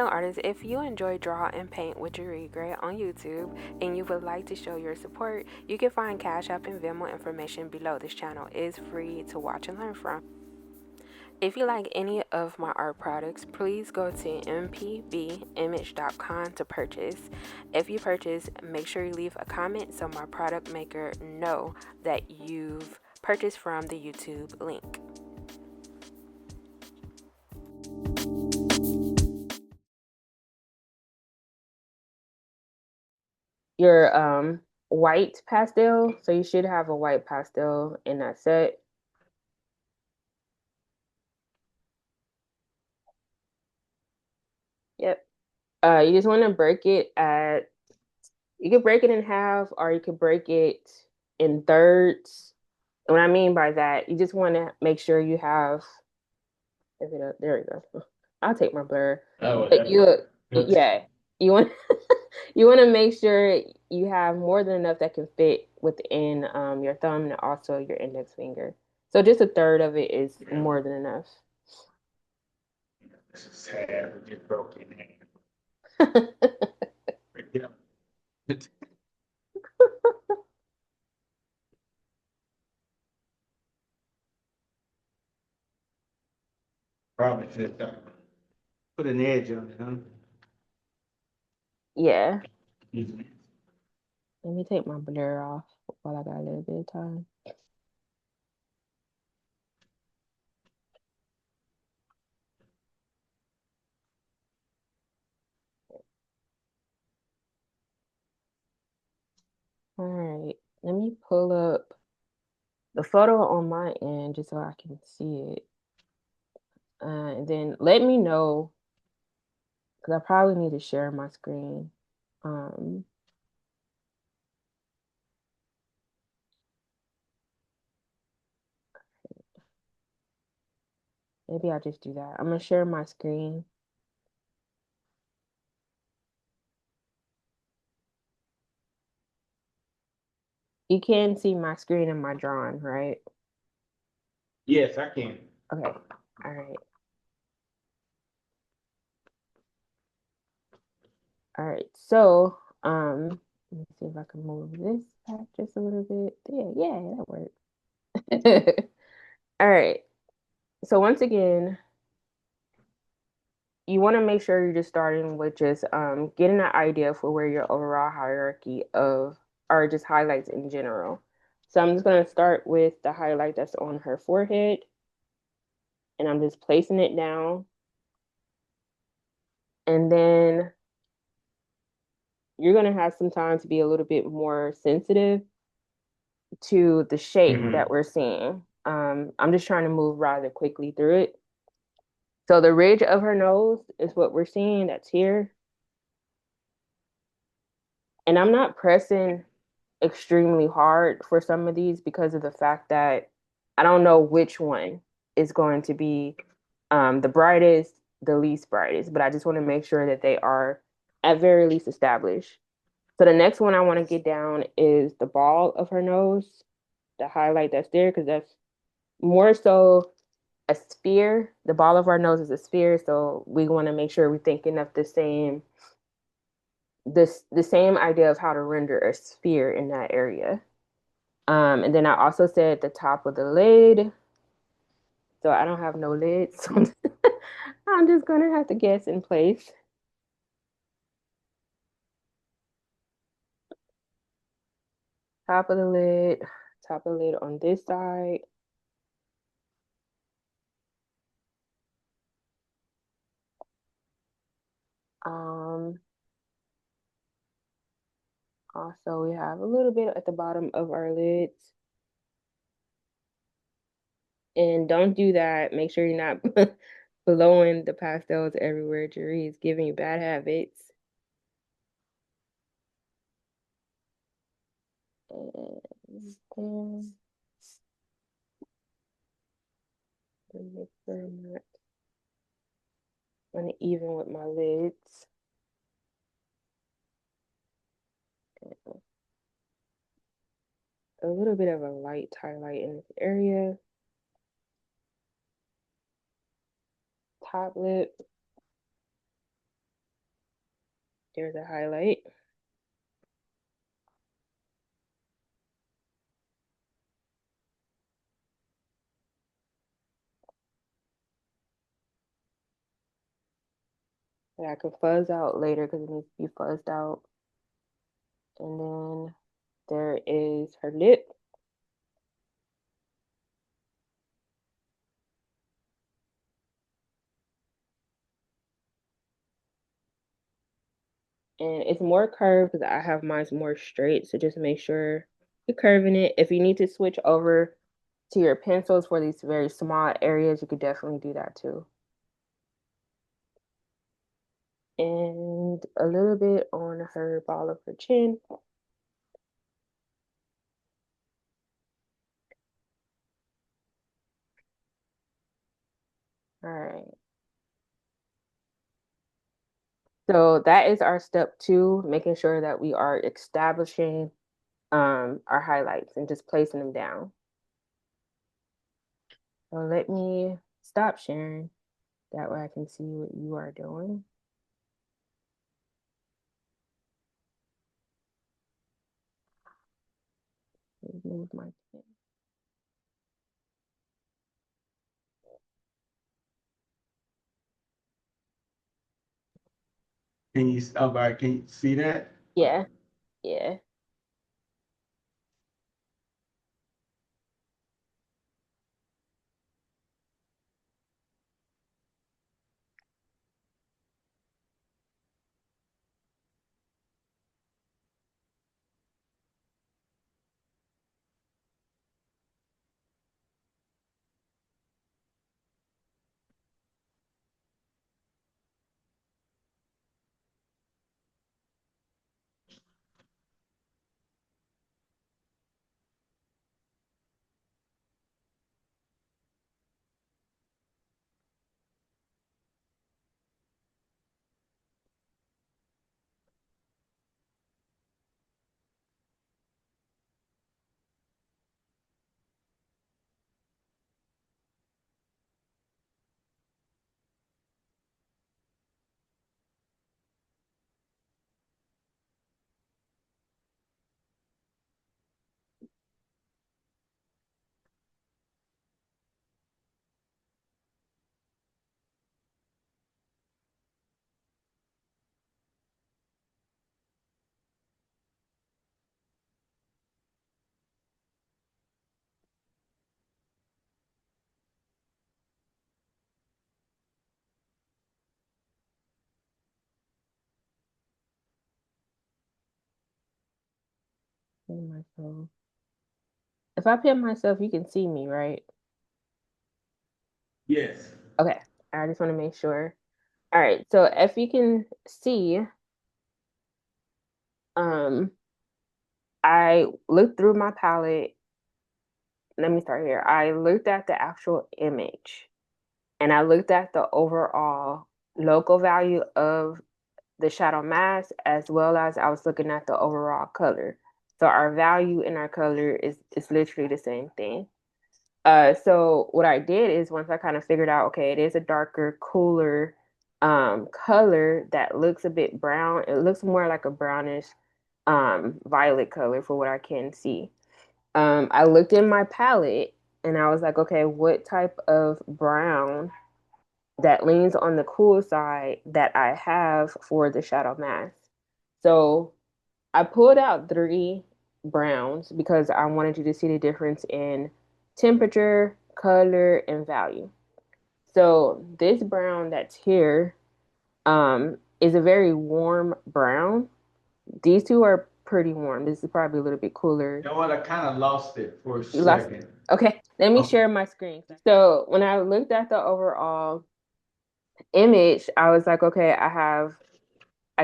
nail artist, if you enjoy Draw and Paint with Jeree Gray on YouTube and you would like to show your support, you can find Cash App and Venmo information below. This channel is free to watch and learn from. If you like any of my art products, please go to mpbimage.com to purchase. If you purchase, make sure you leave a comment so my product maker know that you've purchased from the YouTube link. Your white pastel, so you should have a white pastel in that set. Yep. You just want to break it at, you could break it in half or you could break it in thirds. And what I mean by that, you just want to make sure you have, there we go. I'll take my blur. Oh, But that worked. yeah, you want you want to make sure you have more than enough that can fit within your thumb and also your index finger. So just a third of it is more than enough. This is sad. We just broke in half. Yeah. Probably just put an edge on it, huh? Yeah. Mhm. Let me take my blur off while I got a little bit of time. All right. Let me pull up the photo on my end just so I can see it. And then let me know because I probably need to share my screen. Um, Maybe I'll just do that. I'm gonna share my screen. You can see my screen in my drawing, right? Yes, I can. Okay. All right. All right. So, let me see if I can move this back just a little bit. Yeah, that worked. All right. So once again, you want to make sure you're just starting with just getting an idea for where your overall hierarchy of or just highlights in general. So I'm just going to start with the highlight that's on her forehead and I'm just placing it down. And then you're going to have some time to be a little bit more sensitive to the shape Hmm. that we're seeing. I'm just trying to move rather quickly through it. So the ridge of her nose is what we're seeing that's here. And I'm not pressing extremely hard for some of these because of the fact that I don't know which one is going to be the brightest, the least brightest, but I just want to make sure that they are at very least established. So the next one I want to get down is the ball of her nose, the highlight that's there, because that's more so a sphere. The ball of our nose is a sphere, so we want to make sure we're thinking of the same idea of how to render a sphere in that area. And then I also said the top of the lid. So I don't have no lid, so I'm just gonna have to guess in place. Top of the lid, top of the lid on this side. Um, Also we have a little bit at the bottom of our lids. And don't do that. Make sure you're not blowing the pastels everywhere. Jerry is giving you bad habits. And make sure I'm not uneven with my lids. A little bit of a light highlight in this area. Top lip. There's a highlight. That I can fuzz out later because it needs to be fuzzed out. And then there is her lip. And it's more curved because I have mine more straight. So just make sure you're curving it. If you need to switch over to your pencils for these very small areas, you could definitely do that too. And a little bit on her ball of her chin. All right. So that is our step two, making sure that we are establishing our highlights and just placing them down. So let me stop sharing. That way I can see what you are doing. Move my pen. Can you see that? Yeah, yeah. Pin myself. If I pin myself, you can see me, right? Yes. Okay. I just want to make sure. All right. So if you can see, um, I looked through my palette. Let me start here. I looked at the actual image and I looked at the overall local value of the shadow mask as well as I was looking at the overall color. So our value and our color is literally the same thing. So what I did is once I kind of figured out, okay, it is a darker, cooler color that looks a bit brown. It looks more like a brownish violet color for what I can see. I looked in my palette and I was like, okay, what type of brown that leans on the cool side that I have for the shadow mask? So I pulled out three browns because I wanted you to see the difference in temperature, color, and value. So this brown that's here is a very warm brown. These two are pretty warm. This is probably a little bit cooler. You know what? I kind of lost it for a You lost. second. Okay, let me Okay. share my screen. So when I looked at the overall image, I was like, okay, I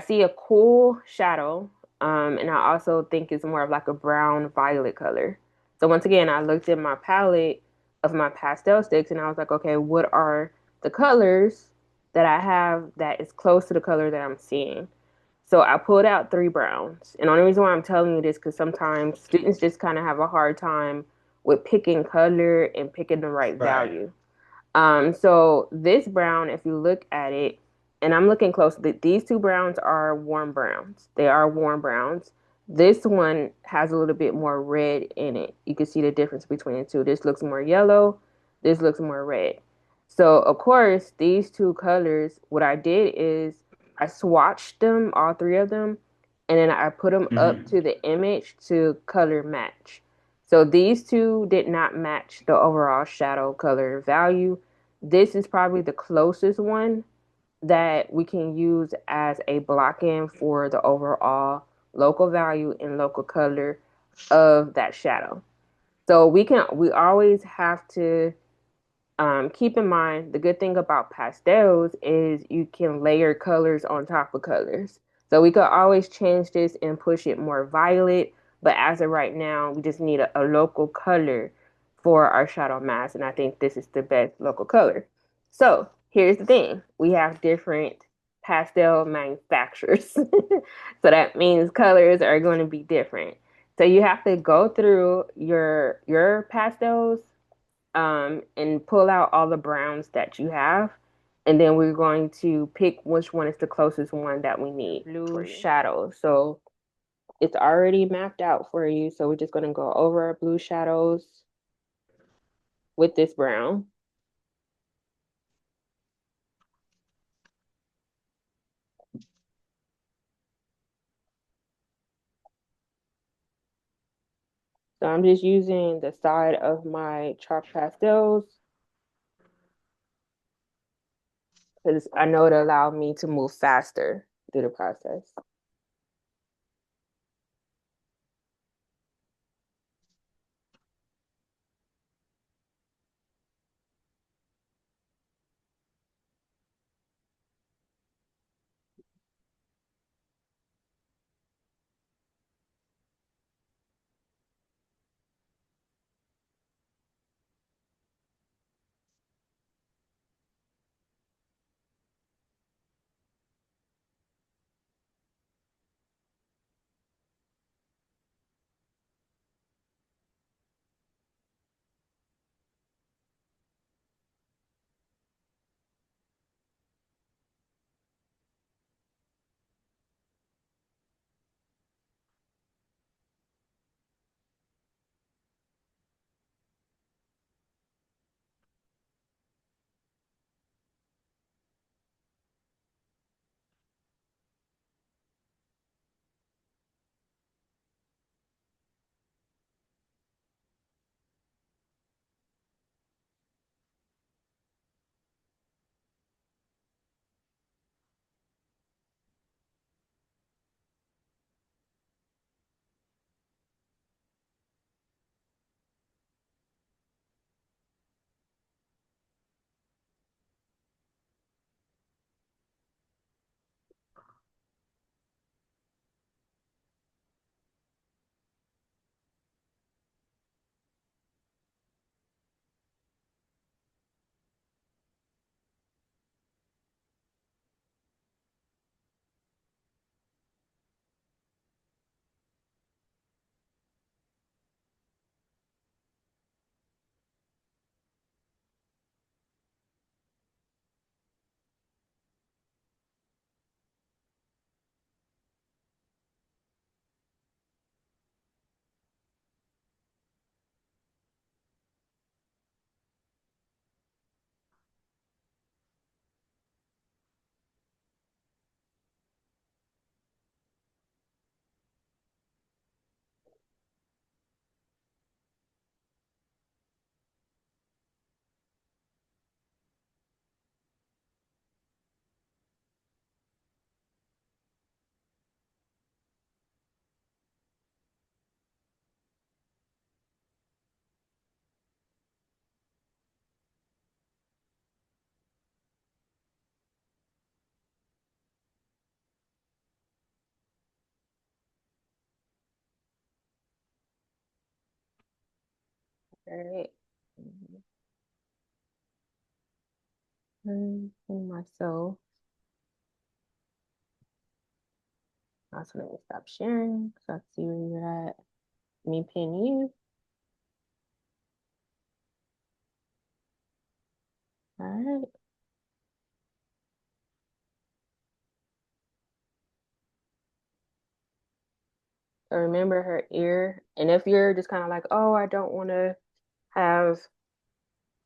see a cool shadow, and I also think it's more of like a brown violet color. So once again, I looked at my palette of my pastel sticks, and I was like, okay, what are the colors that I have that is close to the color that I'm seeing? So I pulled out three browns, and the only reason why I'm telling you this because sometimes students just kind of have a hard time with picking color and picking the right Right. value. So this brown, if you look at it, and I'm looking closely. These two browns are warm browns. They are warm browns. This one has a little bit more red in it. You can see the difference between the two. This looks more yellow. This looks more red. So, of course, these two colors, what I did is I swatched them, all three of them, and then I put them up Hmm. to the image to color match. So these two did not match the overall shadow color value. This is probably the closest one that we can use as a block-in for the overall local value and local color of that shadow. So we always have to keep in mind the good thing about pastels is you can layer colors on top of colors. So we could always change this and push it more violet, but as of right now, we just need a local color for our shadow mask, and I think this is the best local color. So here's the thing: we have different pastel manufacturers, so that means colors are going to be different. So you have to go through your pastels and pull out all the browns that you have. And then we're going to pick which one is the closest one that we need. Blue shadow. So it's already mapped out for you. So we're just going to go over our blue shadows with this brown. So I'm just using the side of my chalk pastels because I know it allowed me to move faster through the process. All right. And myself. Also, let me stop sharing so I see where you're at. Let me pin you. All right. Remember her ear. And if you're just kind of like, oh, I don't want to have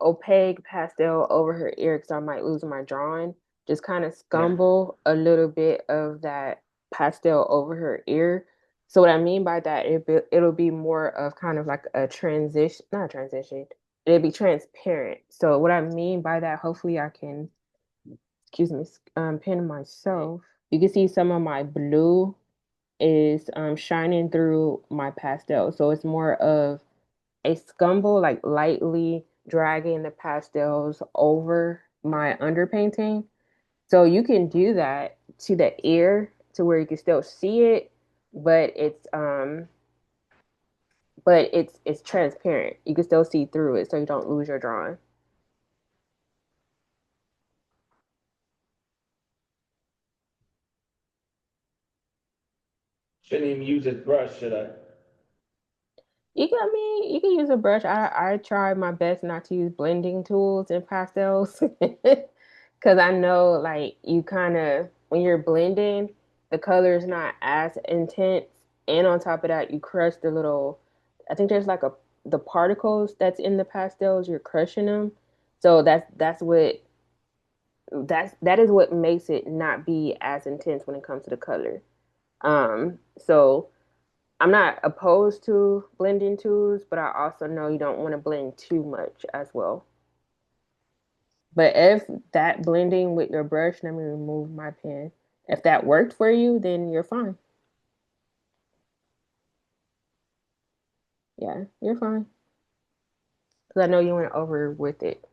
opaque pastel over her ear because I might lose my drawing, just kind of Yeah. scumble a little bit of that pastel over her ear. So what I mean by that, it'll be more of kind of like a transition, not a transition. It'll be transparent. So what I mean by that, hopefully I can, excuse me, pin myself. You can see some of my blue is shining through my pastel. So it's more of a scumble, like lightly dragging the pastels over my underpainting. So you can do that to the ear to where you can still see it, but it's transparent. You can still see through it so you don't lose your drawing. Shouldn't even use this brush, should I? I mean, you can use a brush. I try my best not to use blending tools in pastels because I know like you kind of when you're blending, the color is not as intense, and on top of that, you crush the little. I think there's like a the particles that's in the pastels. You're crushing them, so that is what makes it not be as intense when it comes to the color. So. I'm not opposed to blending tools, but I also know you don't want to blend too much as well. But if that blending with your brush, let me remove my pen. If that worked for you, then you're fine. Yeah, you're fine. Because I know you went over with it.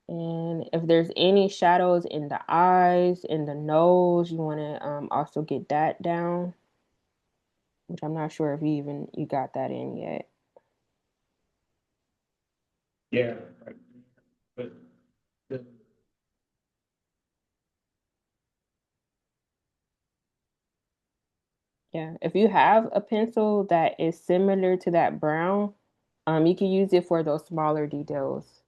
And if there's any shadows in the eyes, in the nose, you want to also get that down, which I'm not sure if you got that in yet. Yeah. Right. But the, Yeah, if you have a pencil that is similar to that brown, you can use it for those smaller details.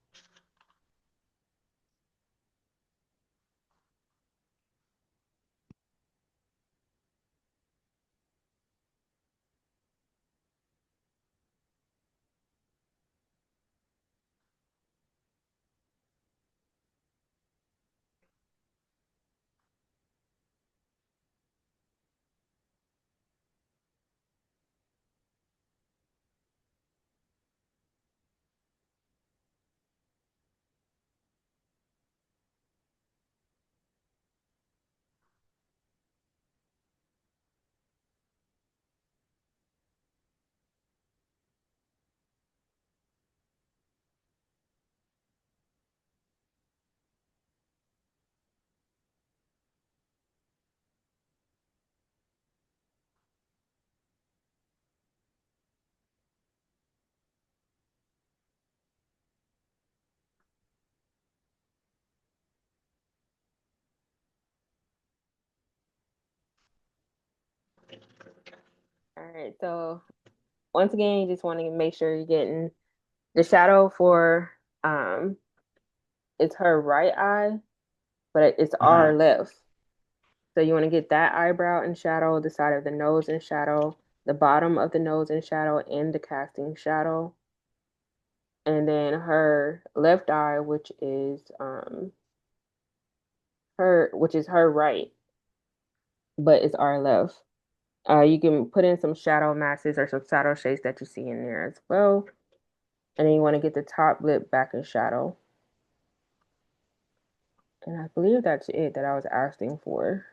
All right, so once again, you just want to make sure you're getting the shadow for um it's her right eye, but it's our uh-huh. left. So you want to get that eyebrow in shadow, the side of the nose in shadow, the bottom of the nose in shadow, and the casting shadow. And then her left eye, which is her right, but it's our left. You can put in some shadow masses or some shadow shades that you see in there as well. And then you want to get the top lip back in shadow. And I believe that's it that I was asking for.